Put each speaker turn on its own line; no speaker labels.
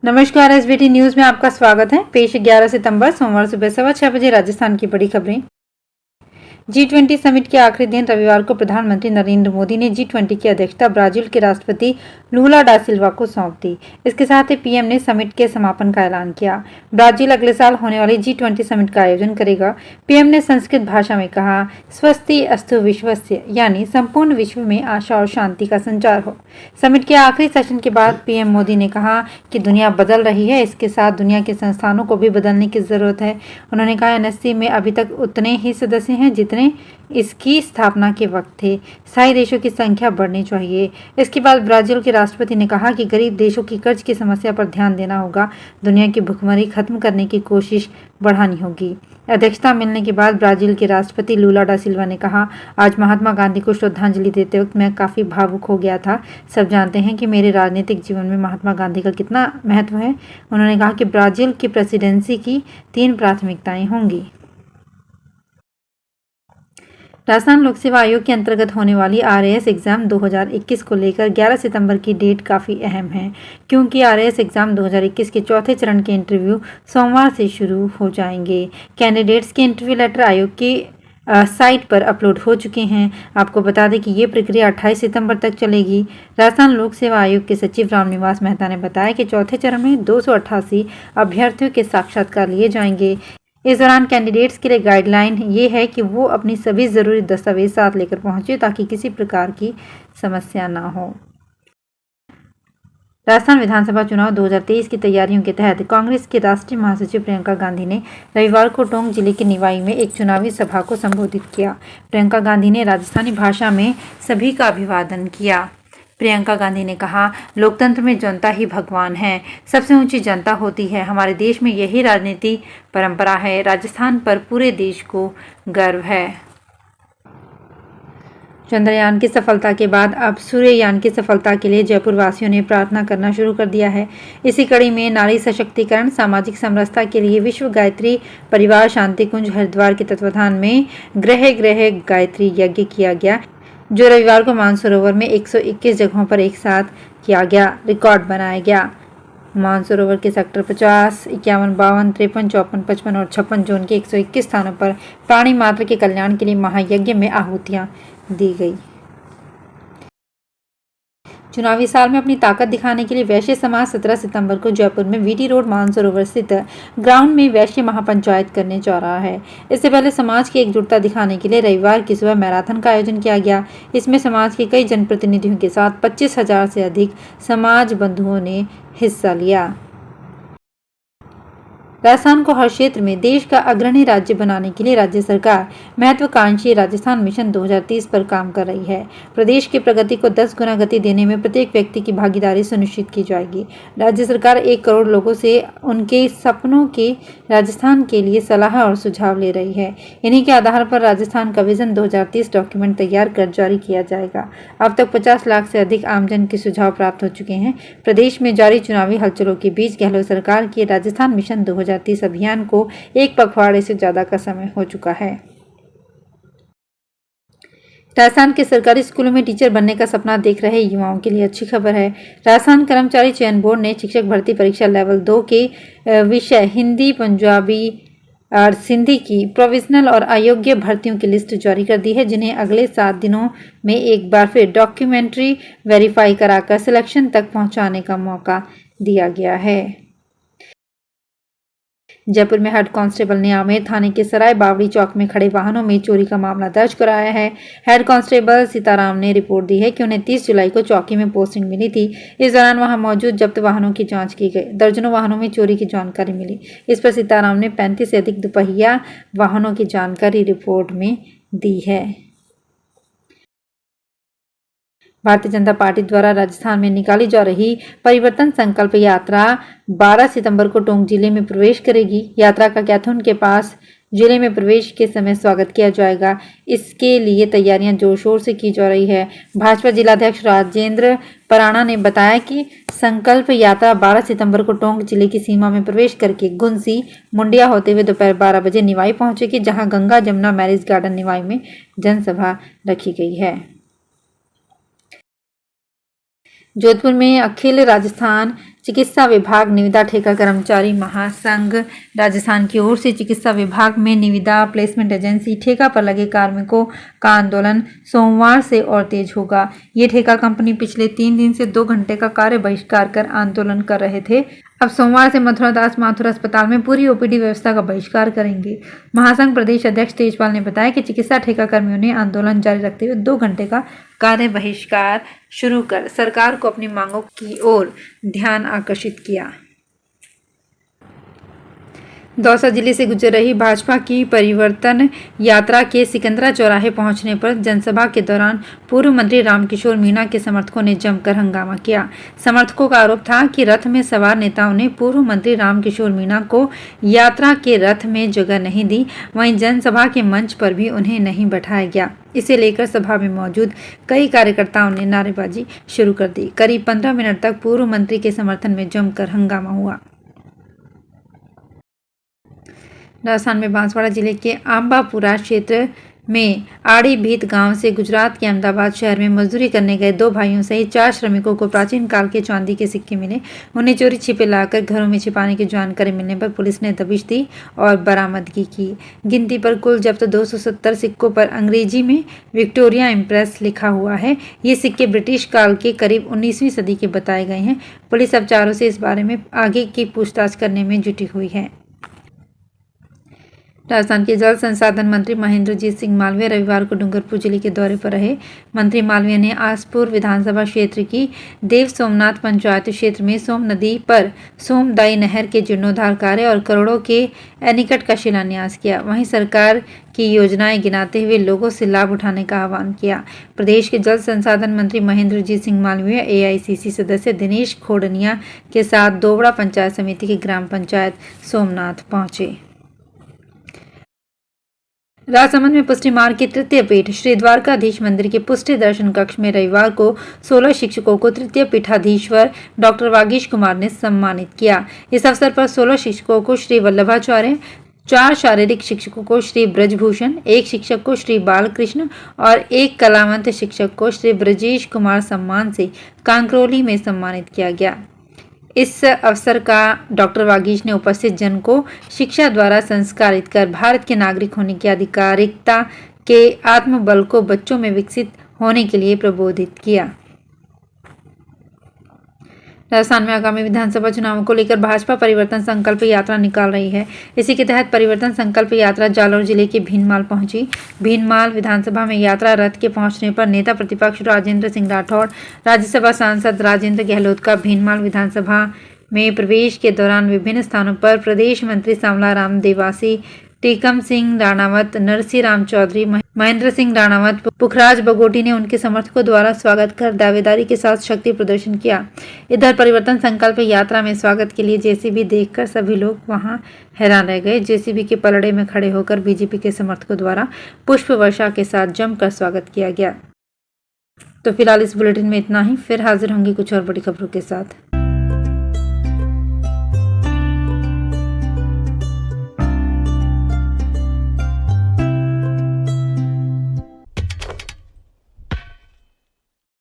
नमस्कार, SBT news में आपका स्वागत है। पेश 11 सितंबर सोमवार सुबह 6:15 राजस्थान की बड़ी खबरें। G20 समिट के आखिरी दिन रविवार को प्रधानमंत्री नरेंद्र मोदी ने G20 की अध्यक्षता ब्राजील के राष्ट्रपति लूला डा सिल्वा को सौंप दी। इसके साथ ही पीएम ने समिट के समापन का ऐलान किया। ब्राजील अगले साल होने वाली G20 समिट का आयोजन करेगा। पीएम ने संस्कृत भाषा में कहा, स्वस्ति अस्तु विश्वस्य, यानी संपूर्ण विश्व में आशा और शांति का संचार हो। समिट के आखिरी सेशन के बाद पीएम मोदी ने कहा कि दुनिया बदल रही है, इसके साथ दुनिया के संस्थानों को भी बदलने की जरूरत है। उन्होंने कहा, एनएससी में अभी तक उतने ही सदस्य हैं जितने इसकी स्थापना के वक्त थे। स्थायी देशों की संख्या बढ़नी चाहिए। इसके बाद ब्राजील के राष्ट्रपति ने कहा कि गरीब देशों की कर्ज की समस्या पर ध्यान देना होगा। दुनिया की भुखमरी खत्म करने की कोशिश बढ़ानी होगी। अध्यक्षता मिलने के बाद ब्राजील के राष्ट्रपति लूला डा सिल्वा ने कहा, आज महात्मा गांधी को श्रद्धांजलि देते वक्त मैं काफी भावुक हो गया था। सब जानते हैं कि मेरे राजनीतिक जीवन में महात्मा गांधी का कितना महत्व है। उन्होंने कहा कि ब्राजील की प्रेसिडेंसी की 3 प्राथमिकताएं होंगी। राजस्थान लोक सेवा आयोग के अंतर्गत होने वाली आरएएस एग्जाम 2021 को लेकर 11 सितंबर की डेट काफ़ी अहम है, क्योंकि आरएएस एग्जाम 2021 के चौथे चरण के इंटरव्यू सोमवार से शुरू हो जाएंगे। कैंडिडेट्स के इंटरव्यू लेटर आयोग की साइट पर अपलोड हो चुके हैं। आपको बता दें कि ये प्रक्रिया 28 सितंबर तक चलेगी। राजस्थान लोक सेवा आयोग के सचिव रामनिवास मेहता ने बताया कि चौथे चरण में 288 अभ्यर्थियों के साक्षात्कार लिए जाएंगे। इस दौरान कैंडिडेट्स के लिए गाइडलाइन ये है कि वो अपनी सभी जरूरी दस्तावेज साथ लेकर पहुंचे ताकि किसी प्रकार की समस्या ना हो। राजस्थान विधानसभा चुनाव 2023 की तैयारियों के तहत कांग्रेस की राष्ट्रीय महासचिव प्रियंका गांधी ने रविवार को टोंक जिले के निवाई में एक चुनावी सभा को संबोधित किया। प्रियंका गांधी ने राजस्थानी भाषा में सभी का अभिवादन किया। प्रियंका गांधी ने कहा, लोकतंत्र में जनता ही भगवान है, सबसे ऊंची जनता होती है। हमारे देश में यही राजनीति परंपरा है। राजस्थान पर पूरे देश को गर्व है। चंद्रयान की सफलता के बाद अब सूर्ययान की सफलता के लिए जयपुर वासियों ने प्रार्थना करना शुरू कर दिया है। इसी कड़ी में नारी सशक्तिकरण, सामाजिक समरसता के लिए विश्व गायत्री परिवार शांति कुंज हरिद्वार के तत्वाधान में ग्रह ग्रह गायत्री यज्ञ किया गया, जो रविवार को मानसरोवर में 121 जगहों पर एक साथ किया गया। रिकॉर्ड बनाया गया। मानसरोवर के सेक्टर 50, 51, 52, 53, 54, 55 और 56 जोन के 121 स्थानों पर प्राणी मात्र के कल्याण के लिए महायज्ञ में आहुतियां दी गई। चुनावी साल में अपनी ताकत दिखाने के लिए वैश्य समाज 17 सितंबर को जयपुर में वीटी रोड मानसरोवर स्थित ग्राउंड में वैश्य महापंचायत करने जा रहा है। इससे पहले समाज की एकजुटता दिखाने के लिए रविवार की सुबह मैराथन का आयोजन किया गया। इसमें समाज के कई जनप्रतिनिधियों के साथ 25,000 से अधिक समाज बंधुओं ने हिस्सा लिया। राजस्थान को हर क्षेत्र में देश का अग्रणी राज्य बनाने के लिए राज्य सरकार महत्वाकांक्षी राजस्थान मिशन 2030 पर काम कर रही है। प्रदेश की प्रगति को 10 गुना गति देने में प्रत्येक व्यक्ति की भागीदारी सुनिश्चित की जाएगी। राज्य सरकार 1 करोड़ लोगों से उनके सपनों के राजस्थान के लिए सलाह और सुझाव ले रही है। इन्हीं के आधार पर राजस्थान का विजन 2030 डॉक्यूमेंट तैयार कर जारी किया जाएगा। अब तक 50 लाख से अधिक आमजन के सुझाव प्राप्त हो चुके हैं। प्रदेश में जारी चुनावी हलचलों के बीच गहलोत सरकार की राजस्थान मिशन 2030 अभियान को 1 पखवाड़े से ज्यादा का समय हो चुका है। राजस्थान के सरकारी स्कूलों में टीचर बनने का सपना देख रहे युवाओं के लिए अच्छी खबर है। राजस्थान कर्मचारी चयन बोर्ड ने शिक्षक भर्ती परीक्षा लेवल 2 के विषय हिंदी, पंजाबी और सिंधी की प्रोविजनल और अयोग्य भर्तियों की लिस्ट जारी कर दी है, जिन्हें अगले 7 दिनों में एक बार फिर डॉक्यूमेंट्री वेरीफाई कराकर सिलेक्शन तक पहुंचाने का मौका दिया गया है। जयपुर में हेड कांस्टेबल ने आमेर थाने के सराय बावड़ी चौक में खड़े वाहनों में चोरी का मामला दर्ज कराया है। हेड कांस्टेबल सीताराम ने रिपोर्ट दी है कि उन्हें 30 जुलाई को चौकी में पोस्टिंग मिली थी। इस दौरान वहां मौजूद जब्त वाहनों की जांच की गई। दर्जनों वाहनों में चोरी की जानकारी मिली। इस पर सीताराम ने 35 से अधिक दुपहिया वाहनों की जानकारी रिपोर्ट में दी है। भारतीय जनता पार्टी द्वारा राजस्थान में निकाली जा रही परिवर्तन संकल्प यात्रा 12 सितंबर को टोंक जिले में प्रवेश करेगी। यात्रा का कैथून के पास जिले में प्रवेश के समय स्वागत किया जाएगा। इसके लिए तैयारियां जोर शोर से की जा रही है। भाजपा जिलाध्यक्ष राजेंद्र पराणा ने बताया कि संकल्प यात्रा 12 सितंबर को टोंक जिले की सीमा में प्रवेश करके गुंसी मुंडिया होते हुए दोपहर 12 बजे निवाई पहुंचेगी, जहां गंगा जमुना मैरिज गार्डन निवाई में जनसभा रखी गई है। जोधपुर में अखिल राजस्थान चिकित्सा विभाग निविदा ठेका कर्मचारी महासंघ राजस्थान की ओर से चिकित्सा विभाग में निविदा प्लेसमेंट एजेंसी ठेका पर लगे कार्मिकों का आंदोलन सोमवार से और तेज होगा। ये ठेका कंपनी पिछले 3 दिन से 2 घंटे का कार्य बहिष्कार कर आंदोलन कर रहे थे। अब सोमवार से मथुरा दास माथुर अस्पताल में पूरी ओपीडी व्यवस्था का बहिष्कार करेंगे। महासंघ प्रदेश अध्यक्ष तेजपाल ने बताया कि चिकित्सा ठेका कर्मियों ने आंदोलन जारी रखते हुए 2 घंटे का कार्य बहिष्कार शुरू कर सरकार को अपनी मांगों की ओर ध्यान आकर्षित किया। दौसा जिले से गुजर रही भाजपा की परिवर्तन यात्रा के सिकंदरा चौराहे पहुंचने पर जनसभा के दौरान पूर्व मंत्री रामकिशोर मीणा के समर्थकों ने जमकर हंगामा किया। समर्थकों का आरोप था कि रथ में सवार नेताओं ने पूर्व मंत्री रामकिशोर मीणा को यात्रा के रथ में जगह नहीं दी, वहीं जनसभा के मंच पर भी उन्हें नहीं बैठाया गया। इसे लेकर सभा में मौजूद कई कार्यकर्ताओं ने नारेबाजी शुरू कर दी। करीब 15 मिनट तक पूर्व मंत्री के समर्थन में जमकर हंगामा हुआ। राजस्थान में बांसवाड़ा जिले के आंबापुरा क्षेत्र में आड़ी भीत गांव से गुजरात के अहमदाबाद शहर में मजदूरी करने गए 2 भाइयों सहित 4 श्रमिकों को प्राचीन काल के चांदी के सिक्के मिले। उन्हें चोरी छिपे लाकर घरों में छिपाने की जानकारी मिलने पर पुलिस ने दबिश दी और बरामदगी की। गिनती पर कुल जब्त 270 सिक्कों पर अंग्रेजी में विक्टोरिया इम्प्रेस लिखा हुआ है। ये सिक्के ब्रिटिश काल के करीब 19वीं सदी के बताए गए हैं। पुलिस अब चारों से इस बारे में आगे की पूछताछ करने में जुटी हुई है। राजस्थान के जल संसाधन मंत्री महेंद्रजीत सिंह मालवीय रविवार को डूंगरपुर जिले के दौरे पर रहे। मंत्री मालवीय ने आसपुर विधानसभा क्षेत्र की देव सोमनाथ पंचायत क्षेत्र में सोम नदी पर सोमदाई नहर के जीर्णोद्धार कार्य और करोड़ों के एनीकट का शिलान्यास किया। वहीं सरकार की योजनाएं गिनाते हुए लोगों से लाभ उठाने का आह्वान किया। प्रदेश के जल संसाधन मंत्री महेंद्रजीत सिंह मालवीय एआईसीसी सदस्य दिनेश खोडनिया के साथ दोवड़ा पंचायत समिति की ग्राम पंचायत सोमनाथ पहुंचे। राजसमंद में पुष्टि मार्ग की तृतीय पीठ श्री द्वारकाधीश मंदिर के पुष्टि दर्शन कक्ष में रविवार को 16 शिक्षकों को तृतीय पीठाधीश्वर डॉक्टर वागीश कुमार ने सम्मानित किया। इस अवसर पर 16 शिक्षकों को श्री वल्लभाचार्य, 4 शारीरिक शिक्षकों को श्री ब्रजभूषण, 1 शिक्षक को श्री बालकृष्ण और 1 कलावंत शिक्षक को श्री ब्रजेश कुमार सम्मान से कांकरोली में सम्मानित किया गया। इस अवसर का डॉक्टर वागीश ने उपस्थित जन को शिक्षा द्वारा संस्कारित कर भारत के नागरिक होने की आधिकारिकता के आत्मबल को बच्चों में विकसित होने के लिए प्रबोधित किया। राजस्थान में आगामी विधानसभा चुनावों को लेकर भाजपा परिवर्तन संकल्प यात्रा निकाल रही है। इसी के तहत परिवर्तन संकल्प यात्रा जालौर जिले के भीनमाल पहुंची। भीनमाल विधानसभा में यात्रा रथ के पहुंचने पर नेता प्रतिपक्ष राजेंद्र सिंह राठौड़, राज्यसभा सांसद राजेंद्र गहलोत का भीनमाल विधानसभा में प्रवेश के दौरान विभिन्न स्थानों पर प्रदेश मंत्री सांवला राम देवासी, टीकम सिंह राणावत, नरसी राम चौधरी, महेंद्र सिंह राणावत, पुखराज बगोटी ने उनके समर्थकों द्वारा स्वागत कर दावेदारी के साथ शक्ति प्रदर्शन किया। इधर परिवर्तन संकल्प यात्रा में स्वागत के लिए जेसीबी देखकर सभी लोग वहां हैरान रह गए। जेसीबी के पलड़े में खड़े होकर बीजेपी के समर्थकों द्वारा पुष्प वर्षा के साथ जमकर स्वागत किया गया। तो फिलहाल इस बुलेटिन में इतना ही। फिर हाजिर होंगे कुछ और बड़ी खबरों के साथ।